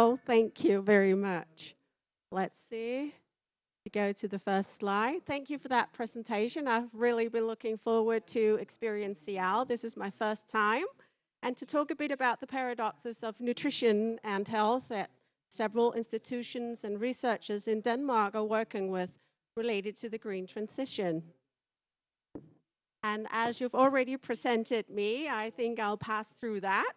Well, thank you very much. Let's see. To go to the first slide. Thank you for that presentation. I've really been looking forward to experience SIAL. This is my first time. And to talk a bit about the paradoxes of nutrition and health that several institutions and researchers in Denmark are working with related to the green transition. And as you've already presented me, I think I'll pass through that.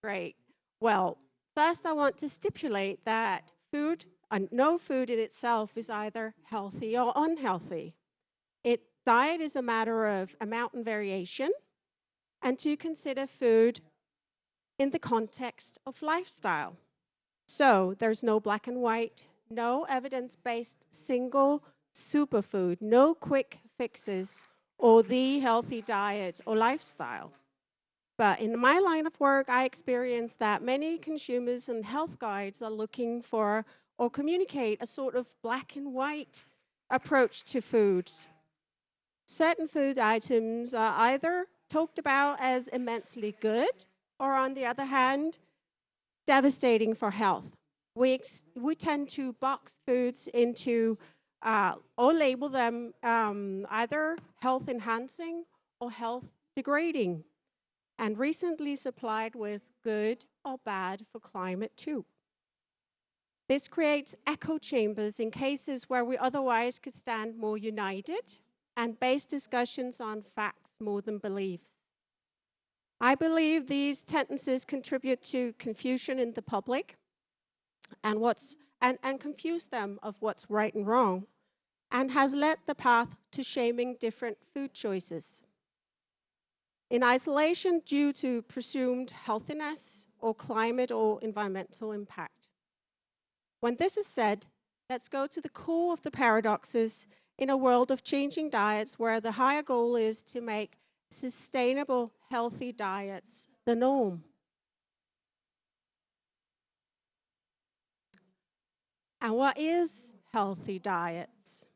Great. Well, first I want to stipulate that no food in itself is either healthy or unhealthy. Diet is a matter of amount and variation, and to consider food in the context of lifestyle. So there's no black and white, no evidence-based single superfood, no quick fixes, or the healthy diet or lifestyle. But in my line of work, I experience that many consumers and health guides are looking for or communicate a sort of black and white approach to foods. Certain food items are either talked about as immensely good, or on the other hand, devastating for health. We tend to box foods into or label them either health enhancing or health degrading, and recently supplied with good or bad for climate too. This creates echo chambers in cases where we otherwise could stand more united and base discussions on facts more than beliefs. I believe these tendencies contribute to confusion in the public and confuse them of what's right and wrong, and has led the path to shaming different food choices. In isolation due to presumed healthiness or climate or environmental impact. When this is said, let's go to the core of the paradoxes in a world of changing diets where the higher goal is to make sustainable, healthy diets the norm. And what is healthy diets?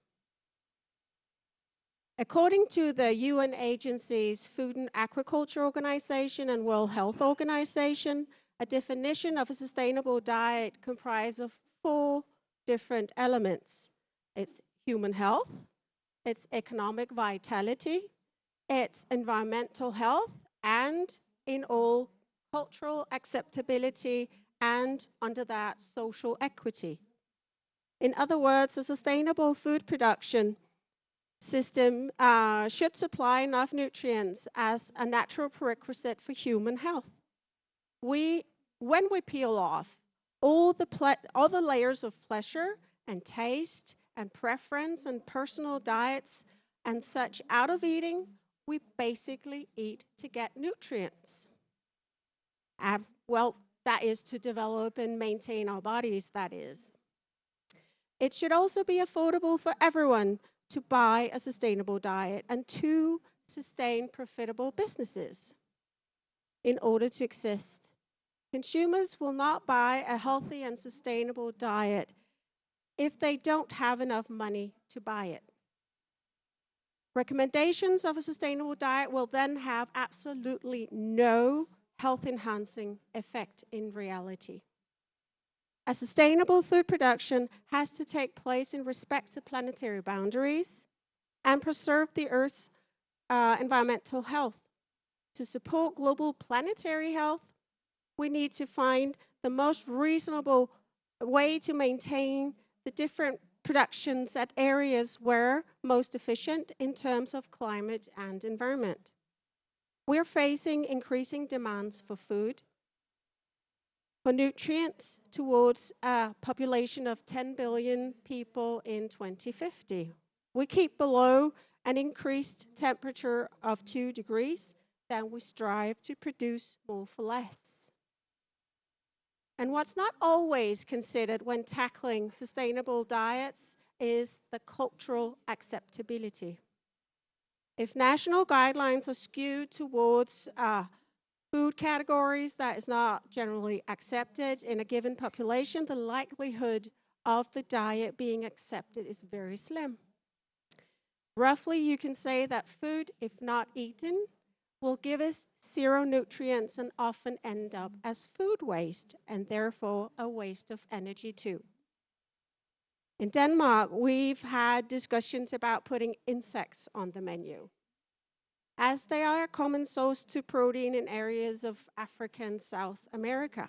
According to the UN agencies Food and Agriculture Organization and World Health Organization, a definition of a sustainable diet comprises of 4 different elements. It's human health, it's economic vitality, it's environmental health, and in all, cultural acceptability, and under that, social equity. In other words, a sustainable food production system should supply enough nutrients as a natural prerequisite for human health. When we peel off all the layers of pleasure and taste and preference and personal diets and such out of eating, we basically eat to get nutrients. Well, that is to develop and maintain our bodies, that is. It should also be affordable for everyone to buy a sustainable diet and to sustain profitable businesses. In order to exist, consumers will not buy a healthy and sustainable diet if they don't have enough money to buy it. Recommendations of a sustainable diet will then have absolutely no health-enhancing effect in reality. A sustainable food production has to take place in respect to planetary boundaries and preserve the Earth's environmental health. To support global planetary health, we need to find the most reasonable way to maintain the different productions at areas where most efficient in terms of climate and environment. We're facing increasing demands for food, for nutrients towards a population of 10 billion people in 2050. We keep below an increased temperature of 2 degrees, then we strive to produce more for less. And what's not always considered when tackling sustainable diets is the cultural acceptability. If national guidelines are skewed towards food categories that is not generally accepted in a given population, the likelihood of the diet being accepted is very slim. Roughly, you can say that food, if not eaten, will give us zero nutrients and often end up as food waste and therefore a waste of energy too. In Denmark, we've had discussions about putting insects on the menu, as they are a common source to protein in areas of Africa and South America.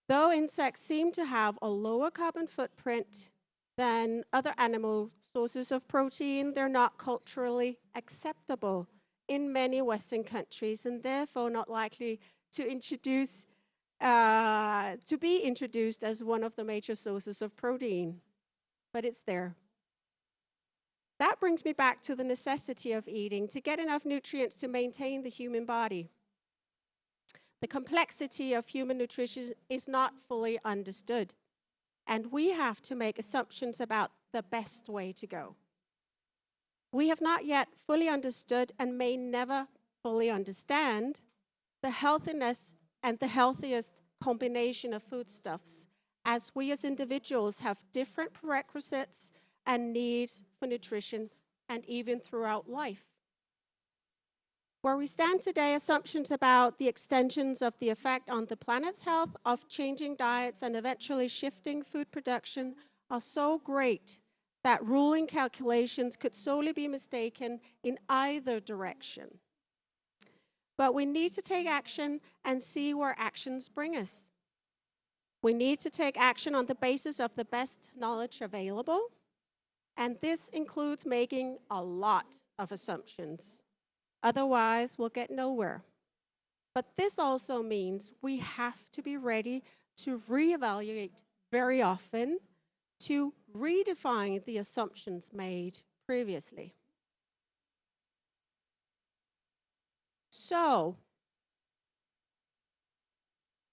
Though insects seem to have a lower carbon footprint than other animal sources of protein, they're not culturally acceptable in many Western countries and therefore not likely to be introduced as one of the major sources of protein, but it's there. That brings me back to the necessity of eating to get enough nutrients to maintain the human body. The complexity of human nutrition is not fully understood, and we have to make assumptions about the best way to go. We have not yet fully understood and may never fully understand the healthiness and the healthiest combination of foodstuffs, as we as individuals have different prerequisites and needs for nutrition and even throughout life. Where we stand today, assumptions about the extensions of the effect on the planet's health of changing diets and eventually shifting food production are so great that ruling calculations could solely be mistaken in either direction. But we need to take action and see where actions bring us. We need to take action on the basis of the best knowledge available, and this includes making a lot of assumptions. Otherwise, we'll get nowhere. But this also means we have to be ready to reevaluate very often to redefine the assumptions made previously. So,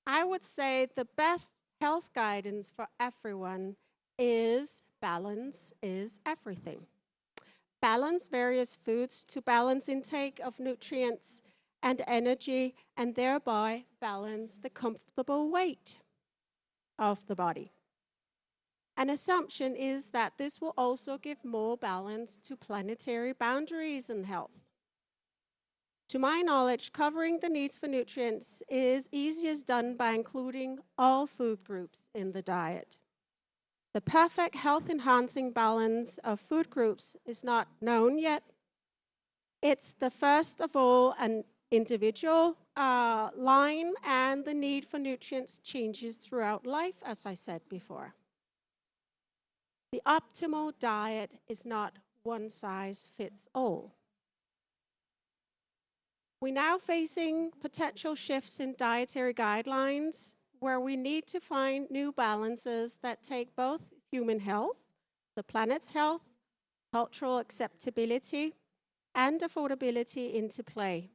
I would say the best health guidance for everyone is balance is everything. Balance various foods to balance intake of nutrients and energy, and thereby balance the comfortable weight of the body. An assumption is that this will also give more balance to planetary boundaries and health. To my knowledge, covering the needs for nutrients is easiest done by including all food groups in the diet. The perfect health-enhancing balance of food groups is not known yet. It's the first of all an individual line, and the need for nutrients changes throughout life, as I said before. The optimal diet is not one size fits all. We're now facing potential shifts in dietary guidelines where we need to find new balances that take both human health, the planet's health, cultural acceptability, and affordability into play.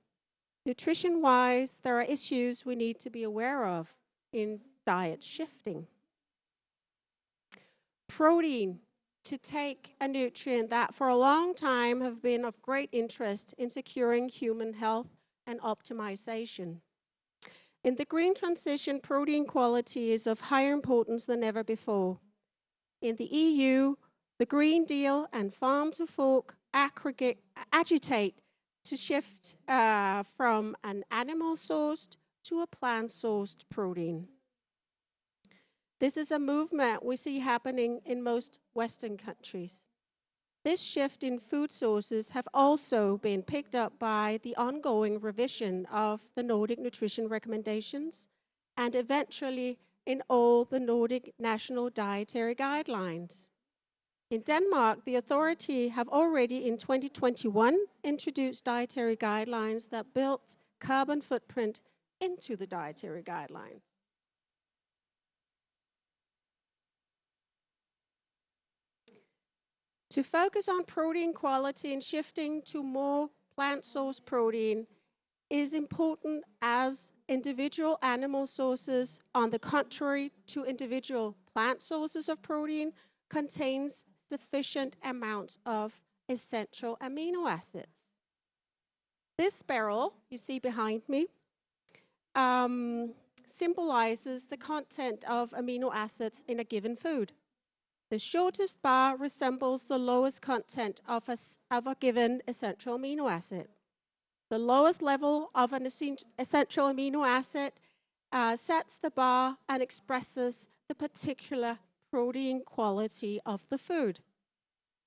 Nutrition-wise, there are issues we need to be aware of in diet shifting. Protein, to take a nutrient that for a long time have been of great interest in securing human health and optimization. In the green transition, protein quality is of higher importance than ever before. In the EU, the Green Deal and Farm to Fork agitate to shift from an animal-sourced to a plant-sourced protein. This is a movement we see happening in most Western countries. This shift in food sources have also been picked up by the ongoing revision of the Nordic nutrition recommendations and eventually in all the Nordic national dietary guidelines. In Denmark, the authority have already in 2021 introduced dietary guidelines that built carbon footprint into the dietary guidelines. To focus on protein quality and shifting to more plant-sourced protein is important, as individual animal sources, on the contrary to individual plant sources of protein, contains sufficient amounts of essential amino acids. This barrel you see behind me symbolizes the content of amino acids in a given food. The shortest bar resembles the lowest content of a given essential amino acid. The lowest level of an essential amino acid sets the bar and expresses the particular protein quality of the food.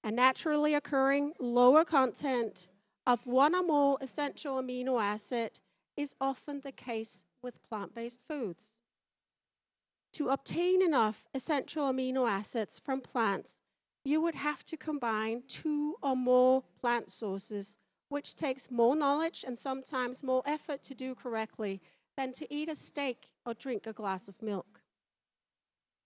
A naturally occurring lower content of one or more essential amino acid is often the case with plant-based foods. To obtain enough essential amino acids from plants, you would have to combine 2 or more plant sources, which takes more knowledge and sometimes more effort to do correctly than to eat a steak or drink a glass of milk.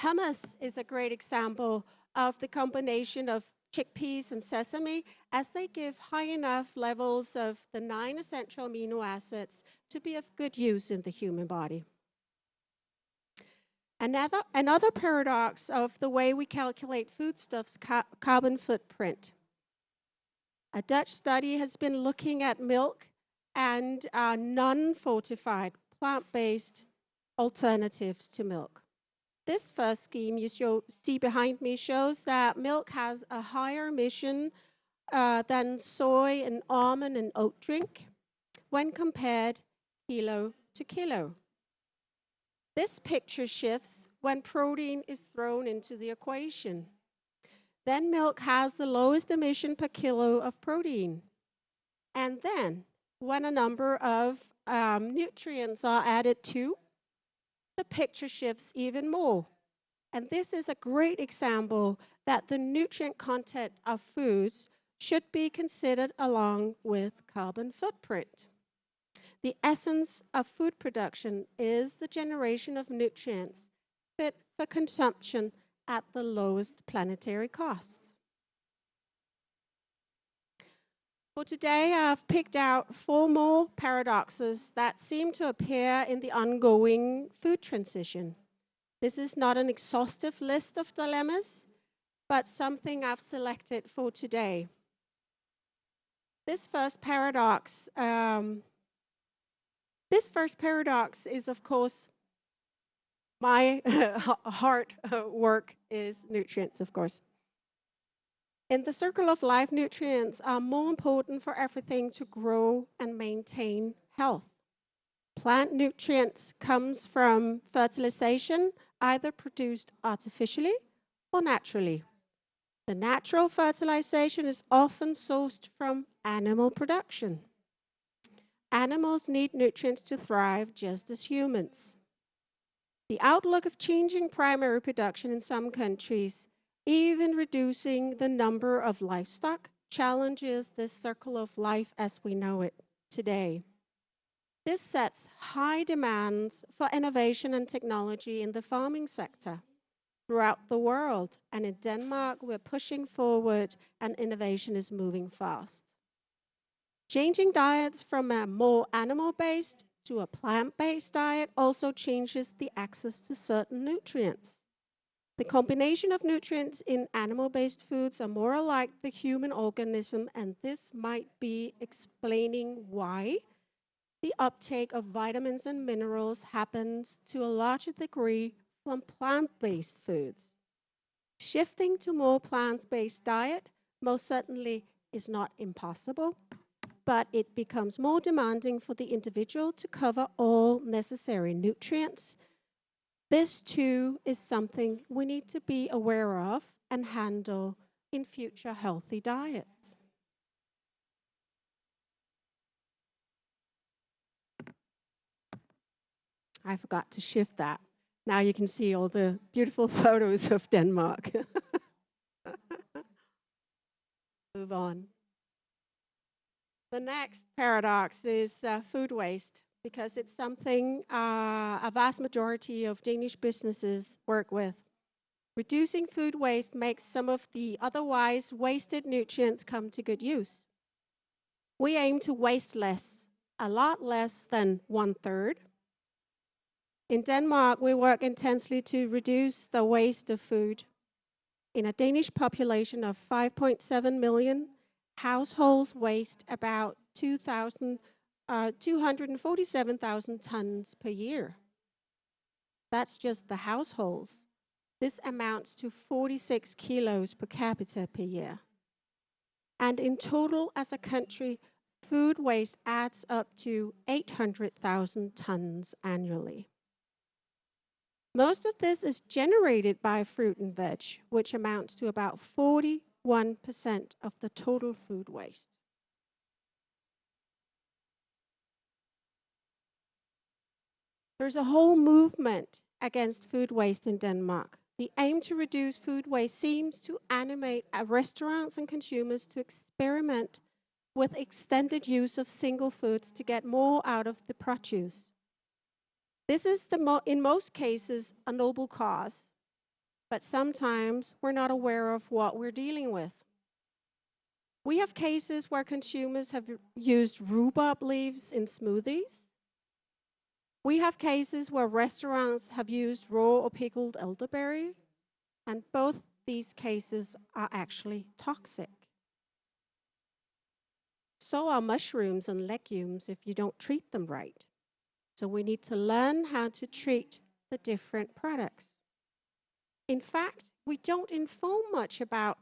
Hummus is a great example of the combination of chickpeas and sesame, as they give high enough levels of the 9 essential amino acids to be of good use in the human body. Another paradox of the way we calculate foodstuffs' carbon footprint. A Dutch study has been looking at milk and non-fortified plant-based alternatives to milk. This first scheme you see behind me shows that milk has a higher emission than soy and almond and oat drink when compared kilo to kilo. This picture shifts when protein is thrown into the equation. Then milk has the lowest emission per kilo of protein. And then, when a number of nutrients are added too, the picture shifts even more. And this is a great example that the nutrient content of foods should be considered along with carbon footprint. The essence of food production is the generation of nutrients fit for consumption at the lowest planetary cost. For today, I've picked out 4 more paradoxes that seem to appear in the ongoing food transition. This is not an exhaustive list of dilemmas, but something I've selected for today. This first paradox is, of course, my hard work is nutrients, of course. In the circle of life, nutrients are more important for everything to grow and maintain health. Plant nutrients comes from fertilization, either produced artificially or naturally. The natural fertilization is often sourced from animal production. Animals need nutrients to thrive just as humans. The outlook of changing primary production in some countries, even reducing the number of livestock, challenges this circle of life as we know it today. This sets high demands for innovation and technology in the farming sector throughout the world. And in Denmark, we're pushing forward and innovation is moving fast. Changing diets from a more animal-based to a plant-based diet also changes the access to certain nutrients. The combination of nutrients in animal-based foods are more alike the human organism, and this might be explaining why the uptake of vitamins and minerals happens to a larger degree from plant-based foods. Shifting to more plant-based diet most certainly is not impossible, but it becomes more demanding for the individual to cover all necessary nutrients. This too is something we need to be aware of and handle in future healthy diets. I forgot to shift that. Now you can see all the beautiful photos of Denmark. Move on. The next paradox is food waste, because it's something a vast majority of Danish businesses work with. Reducing food waste makes some of the otherwise wasted nutrients come to good use. We aim to waste less, a lot less than 1/3. In Denmark, we work intensely to reduce the waste of food. In a Danish population of 5.7 million, households waste about 247,000 tons per year. That's just the households. This amounts to 46 kilos per capita per year. And in total, as a country, food waste adds up to 800,000 tons annually. Most of this is generated by fruit and veg, which amounts to about 41% of the total food waste. There's a whole movement against food waste in Denmark. The aim to reduce food waste seems to animate restaurants and consumers to experiment with extended use of single foods to get more out of the produce. This is, in most cases, a noble cause, but sometimes we're not aware of what we're dealing with. We have cases where consumers have used rhubarb leaves in smoothies. We have cases where restaurants have used raw or pickled elderberry, and both these cases are actually toxic. So are mushrooms and legumes if you don't treat them right. So we need to learn how to treat the different products. In fact, we don't inform much about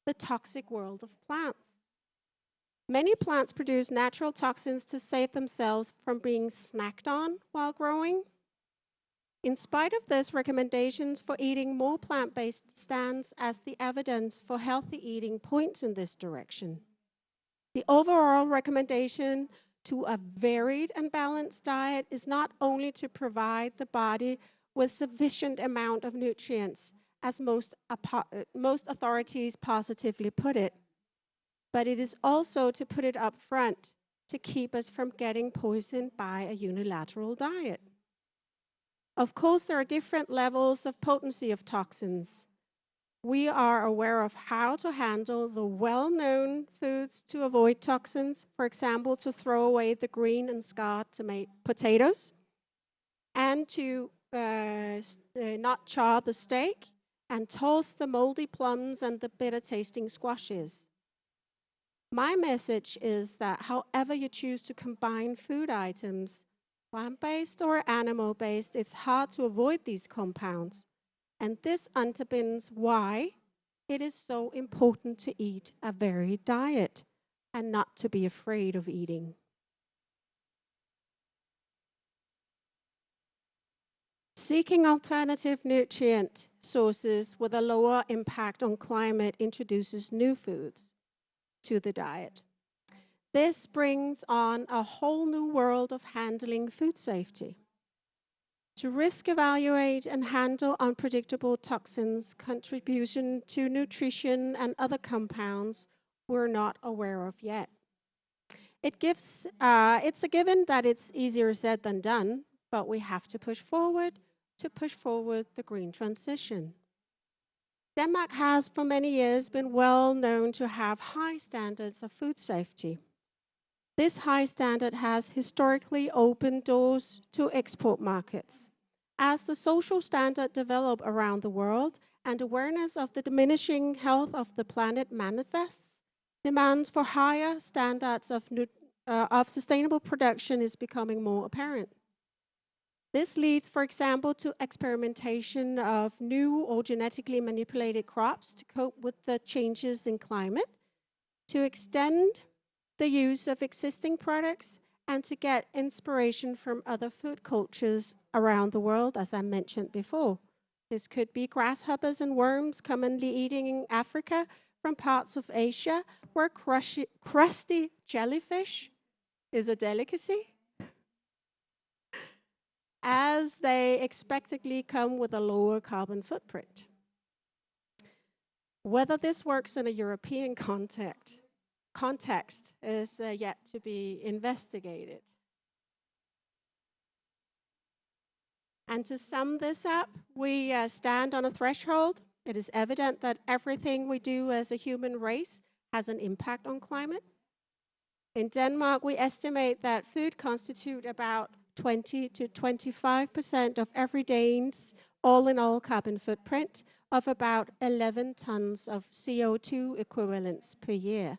the toxic world of plants. Many plants produce natural toxins to save themselves from being snacked on while growing. In spite of this, recommendations for eating more plant-based stands as the evidence for healthy eating points in this direction. The overall recommendation to a varied and balanced diet is not only to provide the body with sufficient amount of nutrients, as most authorities positively put it, but it is also to put it up front to keep us from getting poisoned by a unilateral diet. Of course, there are different levels of potency of toxins. We are aware of how to handle the well-known foods to avoid toxins, for example, to throw away the green and scarred potatoes, and to not char the steak, and toss the moldy plums and the bitter-tasting squashes. My message is that however you choose to combine food items, plant-based or animal-based, it's hard to avoid these compounds. And this underpins why it is so important to eat a varied diet and not to be afraid of eating. Seeking alternative nutrient sources with a lower impact on climate introduces new foods to the diet. This brings on a whole new world of handling food safety. To risk evaluate and handle unpredictable toxins, contribution to nutrition and other compounds we're not aware of yet. It's a given that it's easier said than done, but we have to push forward the green transition. Denmark has for many years been well known to have high standards of food safety. This high standard has historically opened doors to export markets. As the social standard develops around the world and awareness of the diminishing health of the planet manifests, demands for higher standards of sustainable production is becoming more apparent. This leads, for example, to experimentation of new or genetically manipulated crops to cope with the changes in climate, to extend the use of existing products, and to get inspiration from other food cultures around the world, as I mentioned before. This could be grasshoppers and worms commonly eating in Africa from parts of Asia, where crusty jellyfish is a delicacy, as they expectedly come with a lower carbon footprint. Whether this works in a European context is yet to be investigated. And to sum this up, we stand on a threshold. It is evident that everything we do as a human race has an impact on climate. In Denmark, we estimate that food constitutes about 20 to 25% of every Dane's all-in-all carbon footprint of about 11 tons of CO2 equivalents per year.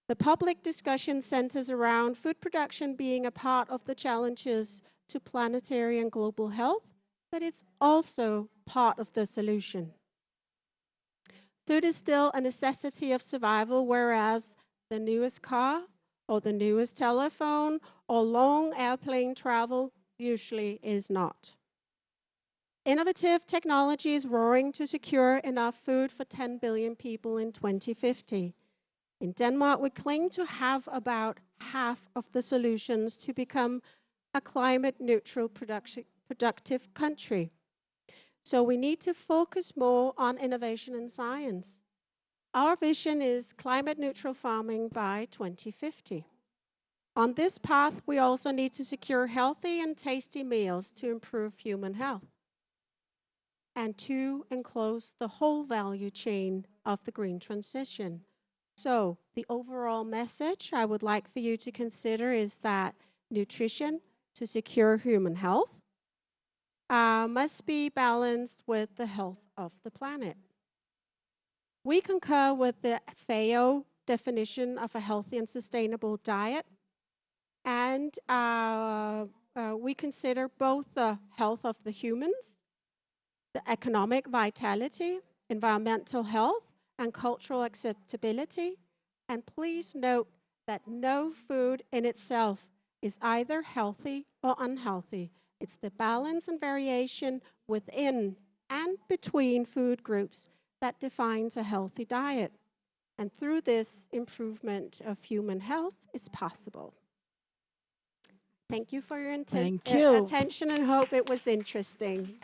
The public discussion centers around food production being a part of the challenges to planetary and global health, but it's also part of the solution. Food is still a necessity of survival, whereas the newest car or the newest telephone or long airplane travel usually is not. Innovative technology is roaring to secure enough food for 10 billion people in 2050. In Denmark, we claim to have about half of the solutions to become a climate neutral productive country. So we need to focus more on innovation and science. Our vision is climate neutral farming by 2050. On this path, we also need to secure healthy and tasty meals to improve human health and to enclose the whole value chain of the green transition. So the overall message I would like for you to consider is that nutrition to secure human health must be balanced with the health of the planet. We concur with the FAO definition of a healthy and sustainable diet, and we consider both the health of the humans, the economic vitality, environmental health, and cultural acceptability. And please note that no food in itself is either healthy or unhealthy. It's the balance and variation within and between food groups that defines a healthy diet. And through this, improvement of human health is possible. Thank you for your Thank you. attention and hope it was interesting.